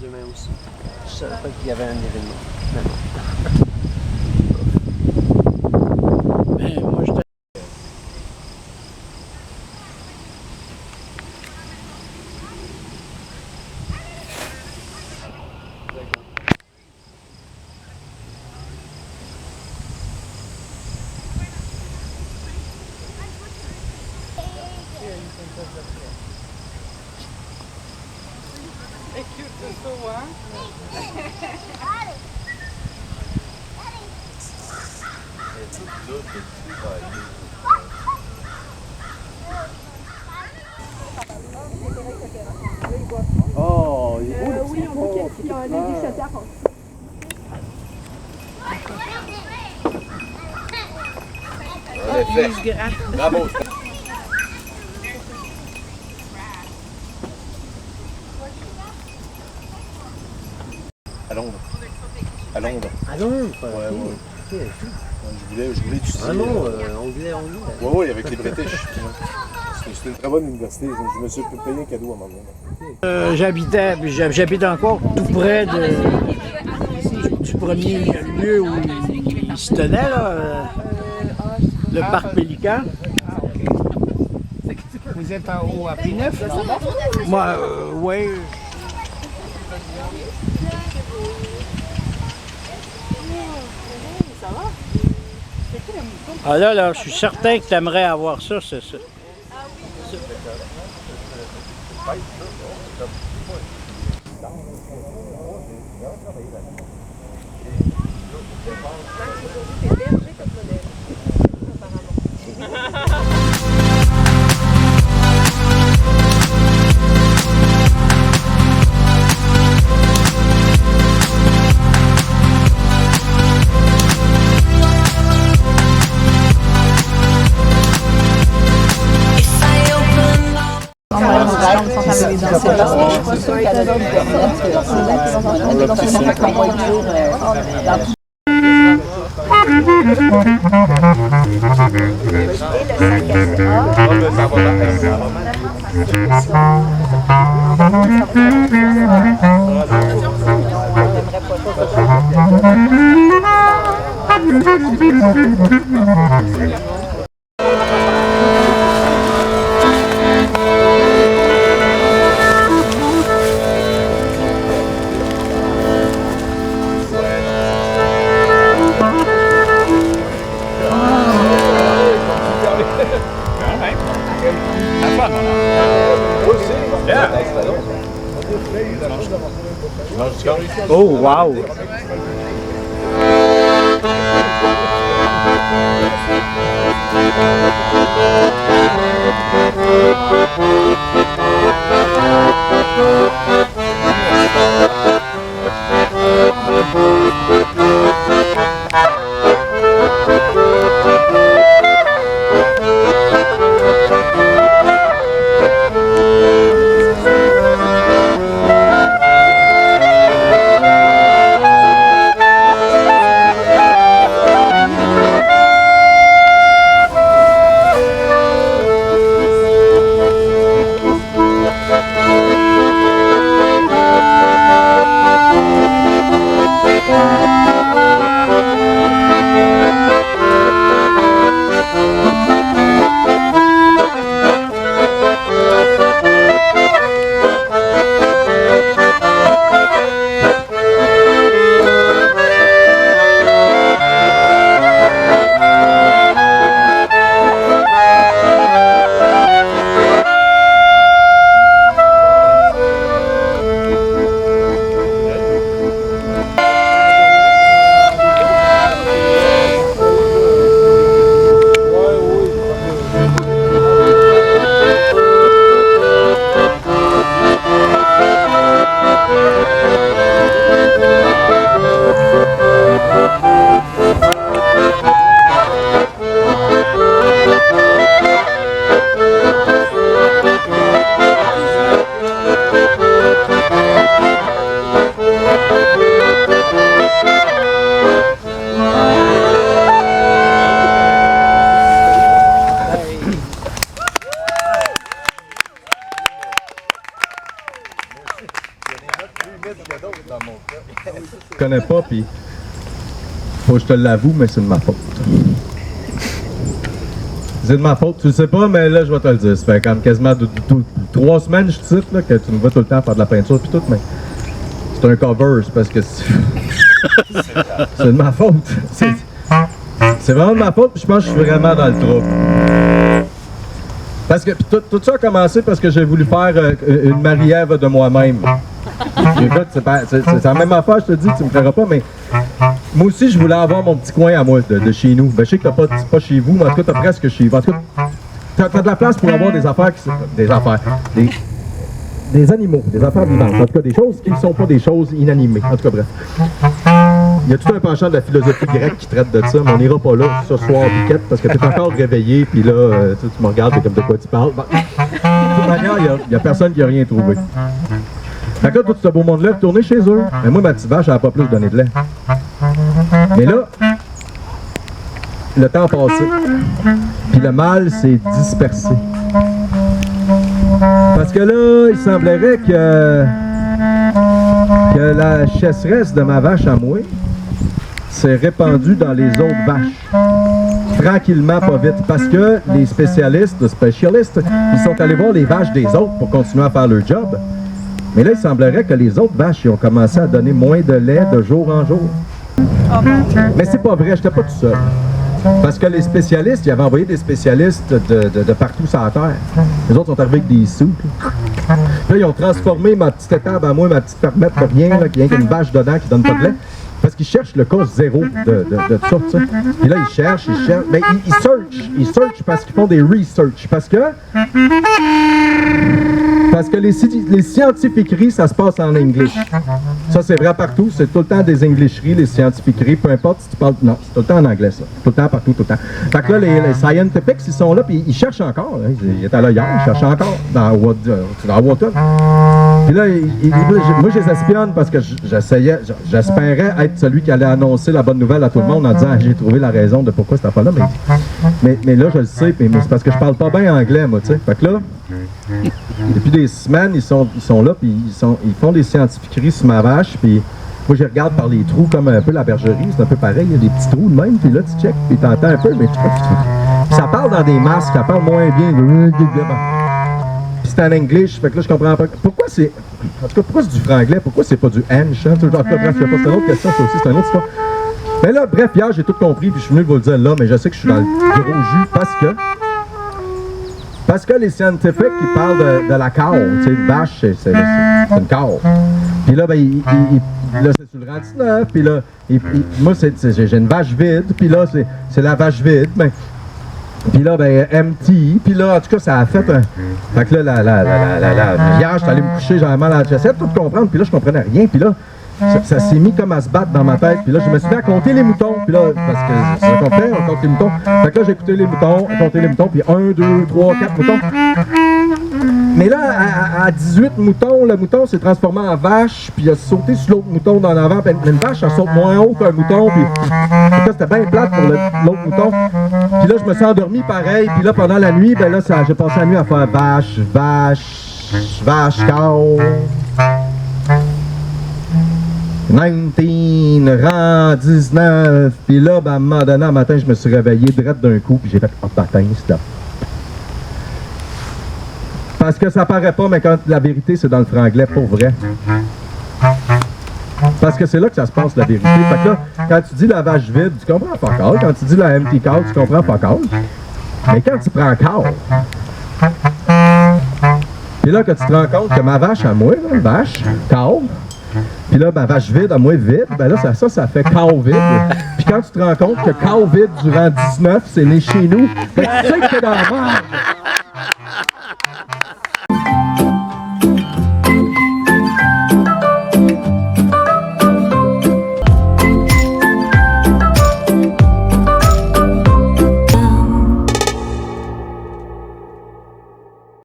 demain aussi. Je savais pas qu'il y avait un événement. Mais moi, je È cute questo qua. Oh, il est beau. Oui, on bouquet, il y a des chatières. Bravo. À Londres. À Londres. Ah non, Ouais, ouais. Je voulais étudier. Ah non, anglais. Ouais, ouais, avec les British. C'était une très bonne université. Je me suis payé un cadeau à un moment donné. j'habite encore tout près du premier lieu où il se tenait, là, le parc Pélican. Vous êtes en haut à P9? Moi, oui. Ah là, je suis certain que tu aimerais avoir ça, c'est ça. Oh, wow! Je connais pas, puis faut que je te l'avoue, mais c'est de ma faute. C'est de ma faute, tu le sais pas, mais là, je vais te le dire. Ça fait quand même quasiment 3 semaines, je te cite, là, que tu me vois tout le temps faire de la peinture puis tout, mais c'est un cover, c'est parce que c'est de ma faute. C'est vraiment de ma faute, puis je pense que je suis vraiment dans le trouble. Parce que tout ça a commencé parce que j'ai voulu faire une Marie-Ève de moi-même. Écoute, c'est la même affaire, je te dis, tu me feras pas, mais moi aussi, je voulais avoir mon petit coin à moi de chez nous. Ben, je sais que t'as pas chez vous, mais en tout cas, t'as presque chez vous. En tout cas, t'as de la place pour avoir des affaires des animaux, des affaires vivantes. En tout cas, des choses qui ne sont pas des choses inanimées. En tout cas, bref. Il y a tout un penchant de la philosophie grecque qui traite de ça, mais on n'ira pas là ce soir, Biquette, parce que tu es encore réveillé, puis là, tu me regardes, t'es comme de quoi tu parles. Bon. De toute manière, il n'y a personne qui n'a rien trouvé. Fait que là, tout ce beau monde-là est retourné chez eux. Mais moi, ma petite vache, elle n'a pas plus donné de lait. Mais là, le temps a passé. Puis le mâle s'est dispersé. Parce que là, il semblerait que la chasseresse de ma vache à moi s'est répandue dans les autres vaches. Tranquillement, pas vite. Parce que les spécialistes, ils sont allés voir les vaches des autres pour continuer à faire leur job. Mais là, il semblerait que les autres vaches ils ont commencé à donner moins de lait de jour en jour. Mais c'est pas vrai, j'étais pas tout seul. Parce que les spécialistes, ils avaient envoyé des spécialistes de partout sur la terre. Les autres sont arrivés avec des sous. Là, ils ont transformé ma petite étable à moi, ma petite permette pour rien, là, qu'il y a une vache dedans qui donne pas de lait. Parce qu'ils cherchent le cas zéro de ça, tu sais. Puis là, ils cherchent. Mais ils searchent parce qu'ils font des research. Parce que les scientifiqueries, ça se passe en anglais. Ça, c'est vrai partout. C'est tout le temps des anglicheries, les scientifiqueries. Peu importe si tu parles... Non, c'est tout le temps en anglais, ça. Tout le temps, partout, tout le temps. Fait que là, les scientifiques, ils sont là, puis ils cherchent encore. Hein. Ils étaient là hier, ils cherchent encore dans Waterton. Puis là, moi, je les espionne parce que j'espérais être celui qui allait annoncer la bonne nouvelle à tout le monde en disant « J'ai trouvé la raison de pourquoi cette affaire-là. » Mais là, je le sais, mais c'est parce que je parle pas bien anglais, moi, tu sais. Fait que là, depuis des semaines, ils sont là, puis ils font des scientifiqueries sur ma vache, puis moi, je regarde par les trous comme un peu la bergerie, c'est un peu pareil, il y a des petits trous de même, puis là, tu checkes, puis t'entends un peu, mais ça parle dans des masques, ça parle moins bien. Puis c'est en anglais, fait que là, je comprends pas. Pourquoi c'est... En tout cas, pourquoi c'est du franglais? Pourquoi c'est pas du hench? Hein? Bref, c'est une autre question, ça aussi, c'est une autre histoire. Mais là, bref, hier, j'ai tout compris, puis je suis venu vous le dire là, mais je sais que je suis dans le gros jus parce que les scientifiques, ils parlent de la cow, tu sais, une vache, c'est une cow. Puis là, ben, là, c'est sur le rantineur, puis là, moi, j'ai une vache vide, puis là, c'est la vache vide, ben, puis là, ben, empty, puis là, en tout cas, ça a fait un... Fait que là, hier, j'étais allé me coucher, j'avais mal à la... J'essayais de tout comprendre, puis là, je comprenais rien, puis là, ça s'est mis comme à se battre dans ma tête. Puis là, je me suis mis à compter les moutons. Puis là, parce que c'est ce qu'on fait, on compte les moutons. Fait que là, j'ai écouté les moutons, compté les moutons, puis 1, 2, 3, 4 moutons. Mais là, à 18 moutons, le mouton s'est transformé en vache, puis il a sauté sur l'autre mouton dans l'avant. Puis une vache, elle saute moins haut qu'un mouton, puis c'était bien plate pour l'autre mouton. Puis là, je me suis endormi pareil. Puis là, pendant la nuit, ben là, j'ai passé la nuit à faire vache, cow. 19, rang 19, puis là, ben, à un moment donné, un matin, je me suis réveillé direct d'un coup, puis j'ai fait « Oh, patin, stop ». Parce que ça paraît pas, mais quand la vérité, c'est dans le franglais, pour vrai. Parce que c'est là que ça se passe, la vérité. Fait que là, quand tu dis la vache vide, tu comprends pas encore. Quand tu dis la empty cow, tu comprends pas encore. Mais quand tu prends cow, puis là, que tu te rends compte que ma vache à moi, là, vache, cow, puis là, ma vache vide, à moi vide, ben là, ça fait cow vide. Puis quand tu te rends compte que cow vide durant 19, c'est né chez nous, ben tu sais que t'es dans la merde.